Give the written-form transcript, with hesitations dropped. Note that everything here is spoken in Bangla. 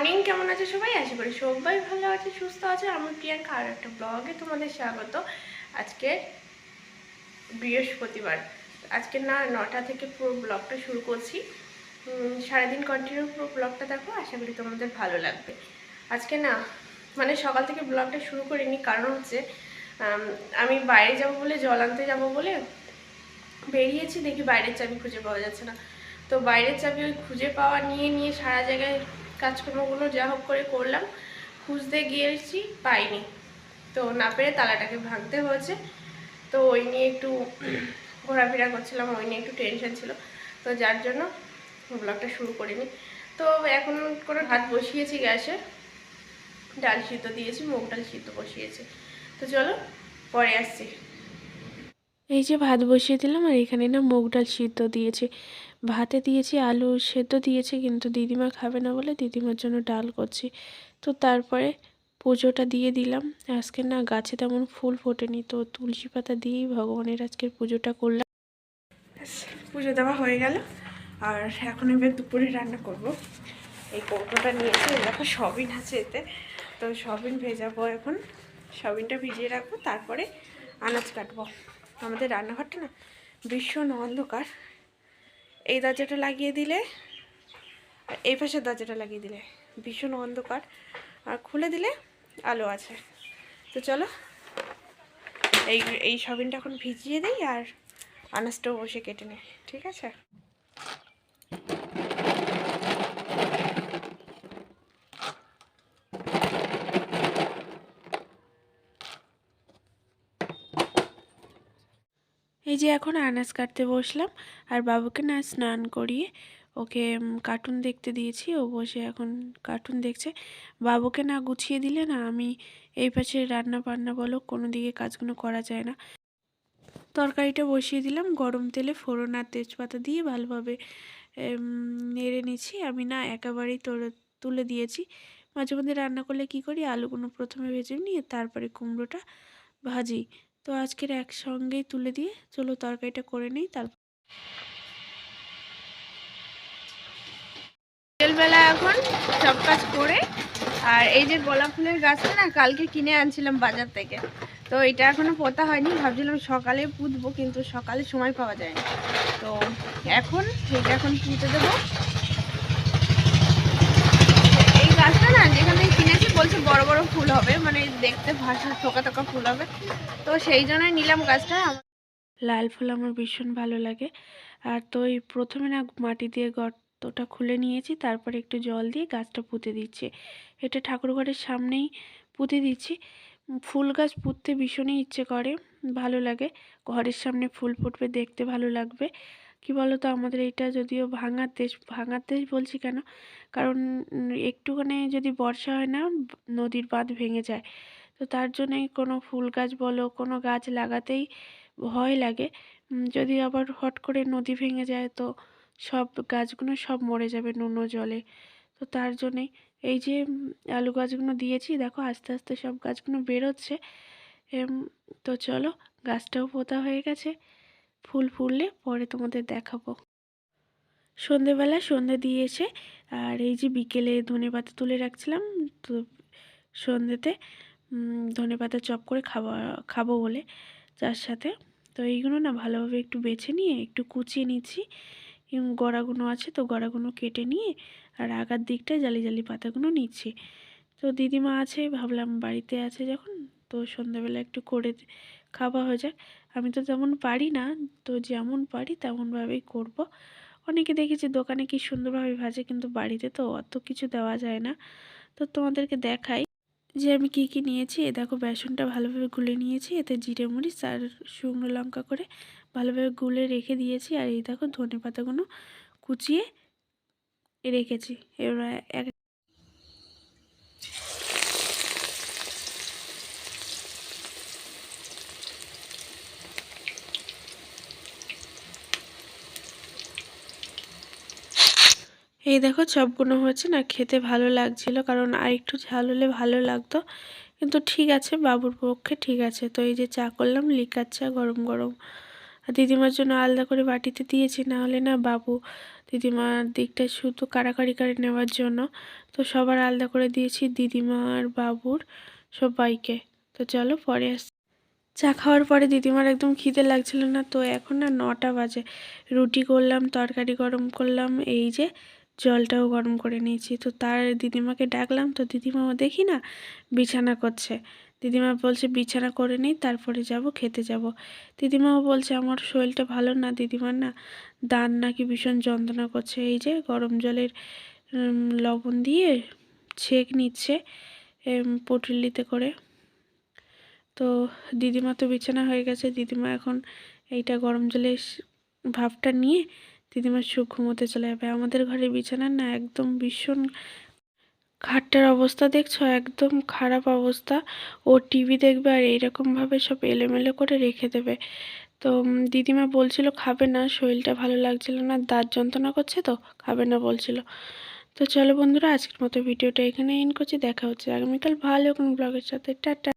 মর্নিং, কেমন আছে সবাই? আশা করি সবাই ভালো আছে, সুস্থ আছে। আমি প্রিয়াঙ্কা, আর একটা ব্লগে তোমাদের স্বাগত। আজকে বৃহস্পতিবার। আজকে না 9টা থেকে পুরো ব্লগটা শুরু করছি। সারাদিন কন্টিনিউ পুরো ব্লগটা দেখো, আশা করি তোমাদের ভালো লাগবে। আজকে না মানে সকাল থেকে ব্লগটা শুরু করিনি, কারণ হচ্ছে আমি বাইরে যাব বলে, জল আনতে যাবো বলে বেরিয়েছি, দেখি বাইরের চাবি খুঁজে পাওয়া যাচ্ছে না। তো বাইরের চাবি ওই খুঁজে পাওয়া নিয়ে সারা জায়গায় কাজকর্মগুলো যা হোক করে করলাম, খুঁজতে গিয়েছি, পাইনি। তো না পেরে তালাটাকে ভাঙতে হয়েছে। তো ওই নিয়ে একটু ঘোরাফেরা করছিলাম, ওই নিয়ে একটু টেনশন ছিল, তো যার জন্য ব্লগটা শুরু করিনি। তো এখন করে ভাত বসিয়েছি গ্যাসে, ডাল সিদ্ধ দিয়েছি, মুগ ডাল সিদ্ধ বসিয়েছি। তো চলো পরে আসছি। এই যে ভাত বসিয়ে দিলাম, আর এখানে না মুগ ডাল সিদ্ধ দিয়েছি। ভাতে দিয়েছি আলু সেদ্ধ দিয়েছি, কিন্তু দিদিমা খাবে না বলে দিদিমার জন্য ডাল করছি। তো তারপরে পুজোটা দিয়ে দিলাম। আজকে না গাছে তেমন ফুল ফোটেনি, তো তুলসী পাতা দিয়েই ভগবানের আজকের পুজোটা করলাম। পুজো দেওয়া হয়ে গেল, আর এখন এবার দুপুরে রান্না করব। এই কৌটোটা নিয়েছি, দেখো সবিন আছে এতে, তো সবিন ভেজাবো এখন। সবিনটা ভিজিয়ে রাখবো, তারপরে আনাজ কাটবো। আমাদের রান্নাঘরটা না ভীষণ অন্ধকার। এই দরজাটা লাগিয়ে দিলে আর এই পাশের দরজাটা লাগিয়ে দিলে ভীষণ অন্ধকার, আর খুলে দিলে আলো আছে। তো চলো এই এই সবিনটা এখন ভিজিয়ে দিই, আর আনাজটাও বসে কেটে নিই, ঠিক আছে? এই যে এখন আনাজ কাটতে বসলাম, আর বাবুকে না স্নান করিয়ে ওকে কার্টুন দেখতে দিয়েছি। ও বসে এখন কার্টুন দেখছে। বাবুকে না গুছিয়ে দিলে না আমি এই পাশে রান্না বান্না বলো কোনো দিকে কাজগুলো করা যায় না। তরকারিটা বসিয়ে দিলাম, গরম তেলে ফোড়ন আর তেজপাতা দিয়ে ভালোভাবে নেড়ে নিচ্ছি। আমি না একেবারেই তুলে দিয়েছি। মাঝে মধ্যে রান্না করলে কি করি, আলুগুলো প্রথমে ভেজে নিয়ে তারপরে কুমড়োটা ভাজি। তো আজকের একসঙ্গেই তুলে দিয়ে চলো তরকারিটা করে নিই। তারপর বিকেলবেলা এখন সব কাজ করে, আর এই যে গোলাপ ফুলের গাছটা না কালকে কিনে আনছিলাম বাজার থেকে, তো এটা এখনো পোতা হয়নি। ভাবছিলাম সকালে পুঁতবো, কিন্তু সকালে সময় পাওয়া যায় না। তো এখন এটা এখন পুঁতে দেবো। এই গাছটা না যেখান থেকে কিনেছি বলছে বড় বড় ফুল হবে, মানে দেখতে ভাষা থোকা থোকা ফুল হবে, তো সেই জন্যই নিলাম গাছটা। লাল ফুল আমার ভীষণ ভালো লাগে। আর তো এই প্রথমে না মাটি দিয়ে গর্তটা খুলে নিয়েছি, তারপরে একটু জল দিয়ে গাছটা পুঁতে দিচ্ছি। এটা ঠাকুরঘরের সামনেই পুঁতে দিচ্ছি। ফুল গাছ পুঁততে ভীষণই ইচ্ছে করে, ভালো লাগে। ঘরের সামনে ফুল ফুটবে, দেখতে ভালো লাগবে। কি বলো তো, আমাদের এটা যদিও ভাঙার দেশ বলছি কেন, কারণ একটুখানি যদি বর্ষা হয় না, নদীর বাঁধ ভেঙে যায়। তো তার জন্যই কোনো ফুল গাছ বলো, কোনো গাছ লাগাতেই ভয় লাগে। যদি আবার হট করে নদী ভেঙে যায়, তো সব গাছগুলো সব মরে যাবে নুনো জলে। তো তার জন্যেই এই যে আলু গাছগুলো দিয়েছি, দেখো আস্তে আস্তে সব গাছগুলো বেরোচ্ছে। তো চলো, গাছটাও পোঁতা হয়ে গেছে। ফুল ফুললে পরে তোমাদের দেখাবো। সন্ধেবেলা সন্ধে দিয়েছে, আর এই যে বিকেলে ধনেপাতা তুলে রাখছিলাম, তো সন্ধেতে ধনেপাতা চপ করে খাবো বলে যার সাথে। তো এইগুলো না ভালোভাবে একটু বেছে নিয়ে একটু কুচিয়ে নিচ্ছি। গড়াগুলো আছে, তো গড়াগুলো কেটে নিয়ে আর আগার দিকটায় জালি জালি পাতাগুলো নিচ্ছি। তো দিদিমা আছে, ভাবলাম বাড়িতে আছে যখন, তো সন্ধ্যাবেলা একটু করে খাওয়া হয়ে যাক। আমি তো তেমন পারি না, তো যেমন পারি তেমনভাবেই করব। অনেকে দেখেছি দোকানে কি সুন্দরভাবে ভাজে, কিন্তু বাড়িতে তো অত কিছু দেওয়া যায় না। তো তোমাদেরকে দেখাই যে আমি কি কি নিয়েছি। এ দেখো, বেসনটা ভালোভাবে গুলে নিয়েছি, এতে জিরে মরিচ আর শুকনো লঙ্কা করে ভালোভাবে গুলে রেখে দিয়েছি। আর এই দেখো ধনেপাতাগুলো কুচিয়ে রেখেছি। এবার এই দেখো চপগুলো হচ্ছে না, খেতে ভালো লাগছিল, কারণ আর একটু ঝাল হলে ভালো লাগতো, কিন্তু ঠিক আছে, বাবুর পক্ষে ঠিক আছে। তো এই যে চা করলাম, লিকার চা, গরম গরম। আর দিদিমার জন্য আলাদা করে বাটিতে দিয়েছি, না হলে না বাবু দিদিমার দিকটা শুধু কাড়াকাড়ি করে নেওয়ার জন্য। তো সবার আলাদা করে দিয়েছি, দিদিমার বাবুর সবাইকে। তো চলো পরে আসছি। চা খাওয়ার পরে দিদিমার একদম খিদে লাগছিল না, তো এখন না 9টা বাজে। রুটি করলাম, তরকারি গরম করলাম, এই যে জলটাও গরম করে নিয়েছি। তো তার দিদিমাকে ডাকলাম, তো দিদিমাও দেখি না বিছানা করছে। দিদিমা বলছে বিছানা করে নিই তারপরে যাব খেতে যাব। দিদিমাও বলছে আমার শরীরটা ভালো না, দিদিমার না দাঁত নাকি ভীষণ যন্ত্রণা করছে। এই যে গরম জলের লবণ দিয়ে ছেঁক নিচ্ছে পটুলিতে করে। তো দিদিমা তো বিছানা হয়ে গেছে, দিদিমা এখন এইটা গরম জলে ভাপটা নিয়ে দিদিমা ঘুমোতে চলে যাবে। আমাদের ঘরে বিছানার না একদম ভীষণ খাটটার অবস্থা দেখছো, একদম খারাপ অবস্থা। ও টিভি দেখবে আর এইরকমভাবে সব এলোমেলো করে রেখে দেবে। তো দিদিমা বলছিল খাবে না, শরীরটা ভালো লাগছিল না, দাঁত যন্ত্রণা করছে, তো খাবে না বলছিল। তো চলো বন্ধুরা, আজকের মতো ভিডিওটা এখানে এন্ড করছি। দেখা হচ্ছে আগামীকাল ভালো কোনো ব্লগের সাথে। টাটা।